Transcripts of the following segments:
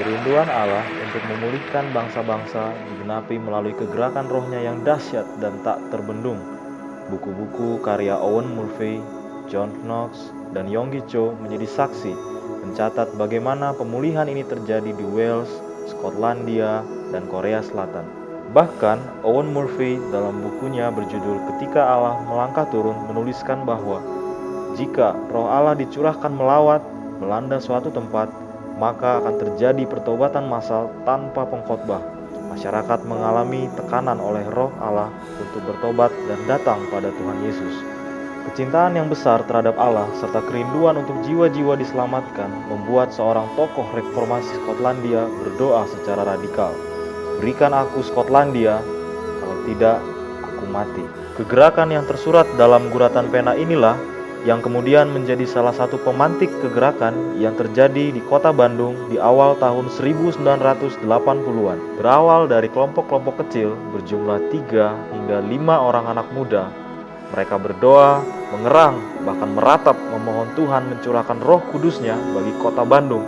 Kerinduan Allah untuk memulihkan bangsa-bangsa digenapi melalui kegerakan rohnya yang dahsyat dan tak terbendung. Buku-buku karya Owen Murphy, John Knox, dan Yonggi Cho menjadi saksi mencatat bagaimana pemulihan ini terjadi di Wales, Skotlandia, dan Korea Selatan. Bahkan Owen Murphy dalam bukunya berjudul Ketika Allah Melangkah Turun menuliskan bahwa jika roh Allah dicurahkan melanda suatu tempat, maka akan terjadi pertobatan massal tanpa pengkhotbah. Masyarakat mengalami tekanan oleh roh Allah untuk bertobat dan datang pada Tuhan Yesus. Kecintaan yang besar terhadap Allah serta kerinduan untuk jiwa-jiwa diselamatkan membuat seorang tokoh reformasi Skotlandia berdoa secara radikal. Berikan aku Skotlandia, kalau tidak aku mati. Kegerakan yang tersurat dalam guratan pena inilah yang kemudian menjadi salah satu pemantik kegerakan yang terjadi di kota Bandung di awal tahun 1980-an. Berawal dari kelompok-kelompok kecil berjumlah 3 hingga 5 orang anak muda. Mereka berdoa, mengerang, bahkan meratap memohon Tuhan mencurahkan Roh Kudus-Nya bagi kota Bandung.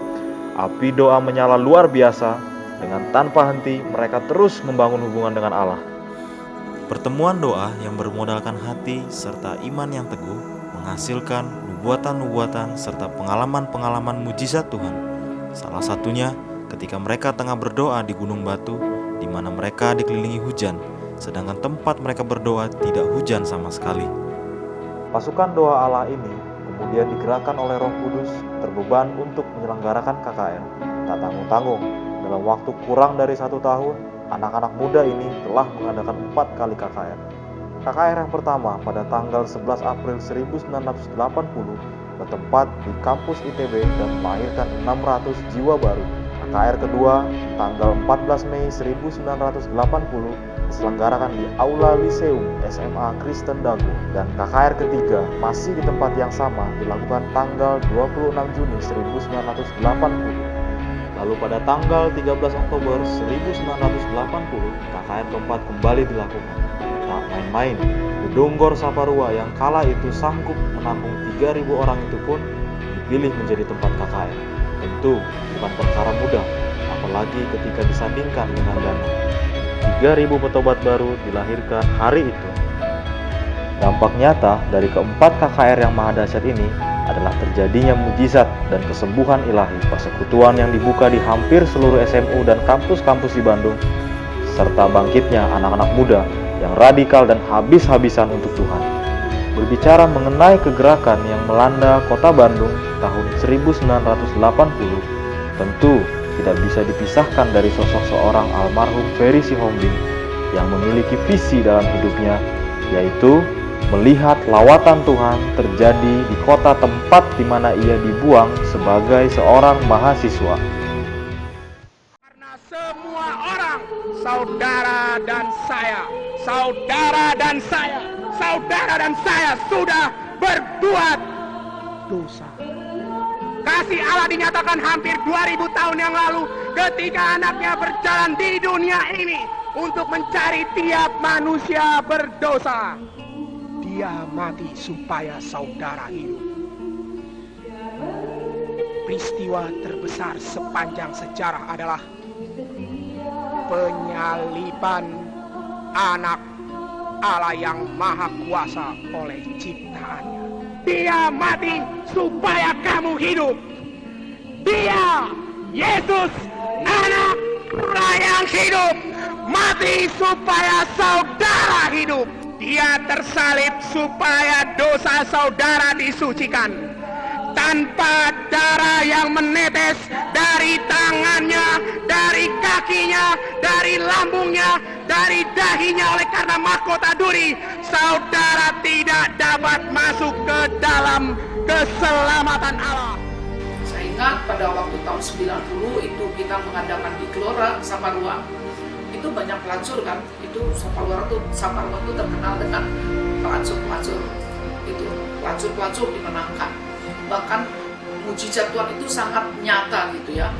Api doa menyala luar biasa, dengan tanpa henti mereka terus membangun hubungan dengan Allah. Pertemuan doa yang bermodalkan hati serta iman yang teguh menghasilkan nubuatan-nubuatan serta pengalaman-pengalaman mujizat Tuhan. Salah satunya ketika mereka tengah berdoa di Gunung Batu, di mana mereka dikelilingi hujan, sedangkan tempat mereka berdoa tidak hujan sama sekali. Pasukan doa Allah ini kemudian digerakkan oleh Roh Kudus terbeban untuk menyelenggarakan KKR. Tak tanggung-tanggung, dalam waktu kurang dari 1 tahun, anak-anak muda ini telah mengadakan 4 kali KKR. KKR yang pertama pada tanggal 11 April 1980 bertempat di kampus ITB dan melahirkan 600 jiwa baru. KKR kedua tanggal 14 Mei 1980 diselenggarakan di Aula Liseum SMA Kristen Dago, dan KKR ketiga masih di tempat yang sama dilakukan tanggal 26 Juni 1980. Lalu pada tanggal 13 Oktober 1980 KKR keempat kembali dilakukan. Tak main-main, gedung Gor Saparua yang kala itu sanggup menampung 3.000 orang itu pun dipilih menjadi tempat KKR. Tentu bukan perkara mudah, apalagi ketika disandingkan dengan dana. 3.000 petobat baru dilahirkan hari itu. Dampak nyata dari keempat KKR yang maha dahsyat ini adalah terjadinya mujizat dan kesembuhan ilahi, persekutuan yang dibuka di hampir seluruh SMU dan kampus-kampus di Bandung, serta bangkitnya anak-anak muda yang radikal dan habis-habisan untuk Tuhan. Berbicara mengenai kegerakan yang melanda kota Bandung tahun 1980, tentu tidak bisa dipisahkan dari sosok seorang almarhum Ferry Sihombing yang memiliki visi dalam hidupnya, yaitu melihat lawatan Tuhan terjadi di kota tempat di mana ia dibuang sebagai seorang mahasiswa. Karena semua orang, saudara dan saya, saudara dan saya, saudara dan saya sudah berbuat dosa. Kasih Allah dinyatakan hampir 2000 tahun yang lalu ketika anaknya berjalan di dunia ini untuk mencari tiap manusia berdosa. Dia mati supaya saudara hidup. Peristiwa terbesar sepanjang sejarah adalah penyaliban anak Allah yang maha kuasa oleh ciptaannya. Dia mati supaya kamu hidup. Dia, Yesus, anak Allah yang hidup, mati supaya saudara hidup. Dia tersalib supaya dosa saudara disucikan. Tanpa darah yang menetes dari tangannya, dari kakinya, dari lambungnya, dari dahinya oleh karena mahkota duri, saudara tidak dapat masuk ke dalam keselamatan Allah. Saya ingat pada waktu tahun 90 itu kita mengadakan di Gelora Saparua. Itu banyak pelacur kan, itu Saparua itu terkenal dengan pelacur-pelacur, itu pelacur-pelacur dimenangkan. Bahkan mujizat Tuhan itu sangat nyata gitu ya.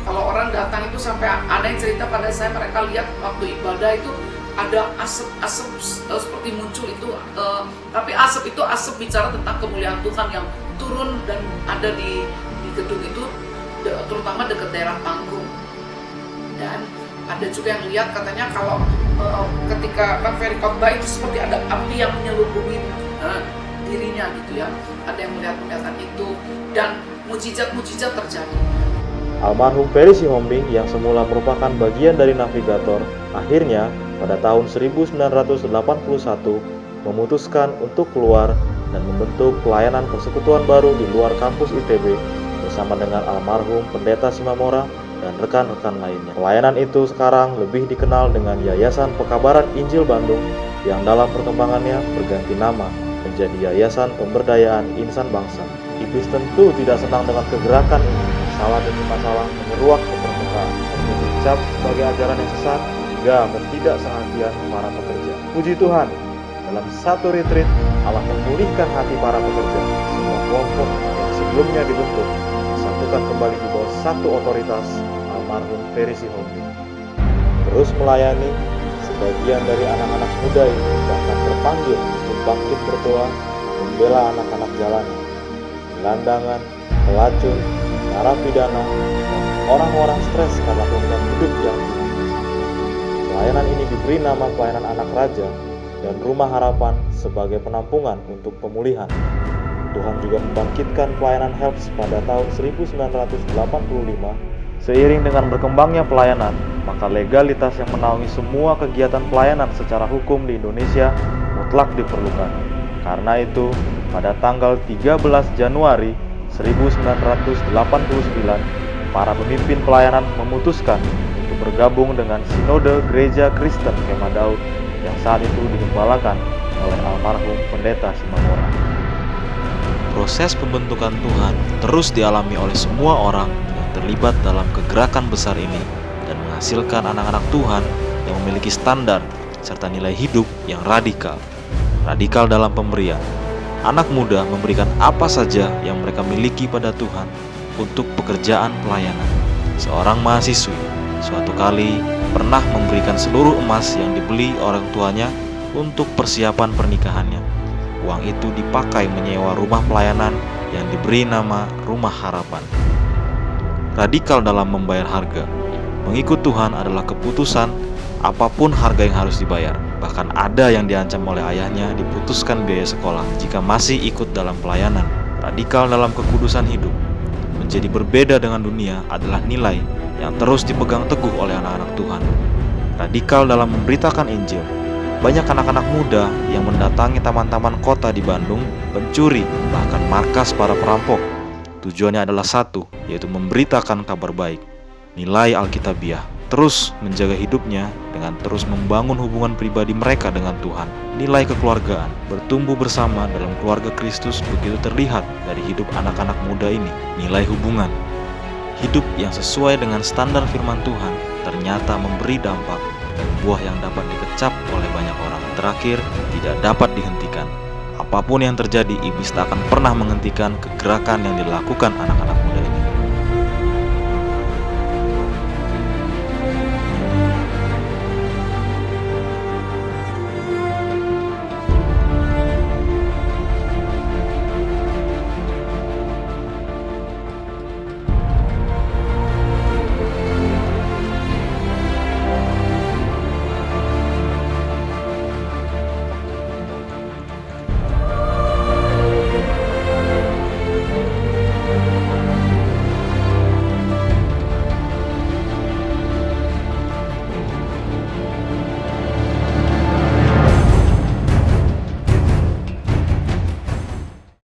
Kalau orang datang itu sampai ada yang cerita pada saya, mereka lihat waktu ibadah itu ada asap seperti muncul itu, tapi asap itu asap bicara tentang kemuliaan Tuhan yang turun dan ada di gedung itu, terutama dekat daerah panggung. Dan ada juga yang lihat katanya kalau ketika Bang Ferry khotbah itu seperti ada api yang menyelubuhi dirinya gitu ya. Ada yang melihat penglihatan itu dan mujizat-mujizat terjadi. Almarhum Ferry Sihombing yang semula merupakan bagian dari navigator, akhirnya pada tahun 1981 memutuskan untuk keluar dan membentuk pelayanan persekutuan baru di luar kampus ITB bersama dengan almarhum Pendeta Simamora dan rekan-rekan lainnya. Pelayanan itu sekarang lebih dikenal dengan Yayasan Pekabaran Injil Bandung yang dalam perkembangannya berganti nama menjadi Yayasan Pemberdayaan Insan Bangsa. Iblis tentu tidak senang dengan kegerakan ini. Masalah demi masalah menyeruak ke permukaan, dicap sebagai ajaran yang sesat hingga ketidaksehatian para pekerja. Puji Tuhan, dalam satu retreat Allah memulihkan hati para pekerja. Semua kelompok yang sebelumnya dibentuk disatukan kembali di bawah satu otoritas almarhum Ferry Sihombing. Terus melayani, sebagian dari anak-anak muda ini bahkan terpanggil untuk bangkit berdoa membela anak-anak jalanan, gelandangan, pelacur, narapidana, dan orang-orang stres karena tuntutan hidup yang tinggi. Pelayanan ini diberi nama Pelayanan Anak Raja dan Rumah Harapan sebagai penampungan untuk pemulihan. Tuhan juga membangkitkan pelayanan HELPS pada tahun 1985. Seiring dengan berkembangnya pelayanan, maka legalitas yang menaungi semua kegiatan pelayanan secara hukum di Indonesia mutlak diperlukan. Karena itu, pada tanggal 13 Januari 1989, para pemimpin pelayanan memutuskan untuk bergabung dengan Sinode Gereja Kristen Kemah Daud yang saat itu digembalakan oleh almarhum Pendeta Simamora. Proses pembentukan Tuhan terus dialami oleh semua orang yang terlibat dalam kegerakan besar ini dan menghasilkan anak-anak Tuhan yang memiliki standar serta nilai hidup yang radikal. Radikal dalam pemberian. Anak muda memberikan apa saja yang mereka miliki pada Tuhan untuk pekerjaan pelayanan. Seorang mahasiswi suatu kali pernah memberikan seluruh emas yang dibeli orang tuanya untuk persiapan pernikahannya. Uang itu dipakai menyewa rumah pelayanan yang diberi nama Rumah Harapan. Radikal dalam membayar harga. Mengikut Tuhan adalah keputusan apapun harga yang harus dibayar. Bahkan ada yang diancam oleh ayahnya diputuskan biaya sekolah jika masih ikut dalam pelayanan. Radikal dalam kekudusan hidup. Menjadi berbeda dengan dunia adalah nilai yang terus dipegang teguh oleh anak-anak Tuhan. Radikal dalam memberitakan Injil. Banyak anak-anak muda yang mendatangi taman-taman kota di Bandung, pencuri, bahkan markas para perampok. Tujuannya adalah satu, yaitu memberitakan kabar baik. Nilai Alkitabiah. Terus menjaga hidupnya dengan terus membangun hubungan pribadi mereka dengan Tuhan. Nilai kekeluargaan, bertumbuh bersama dalam keluarga Kristus begitu terlihat dari hidup anak-anak muda ini. Nilai hubungan, hidup yang sesuai dengan standar firman Tuhan ternyata memberi dampak dan buah yang dapat dikecap oleh banyak orang. Terakhir, tidak dapat dihentikan. Apapun yang terjadi, iblis tak akan pernah menghentikan kegerakan yang dilakukan anak-anak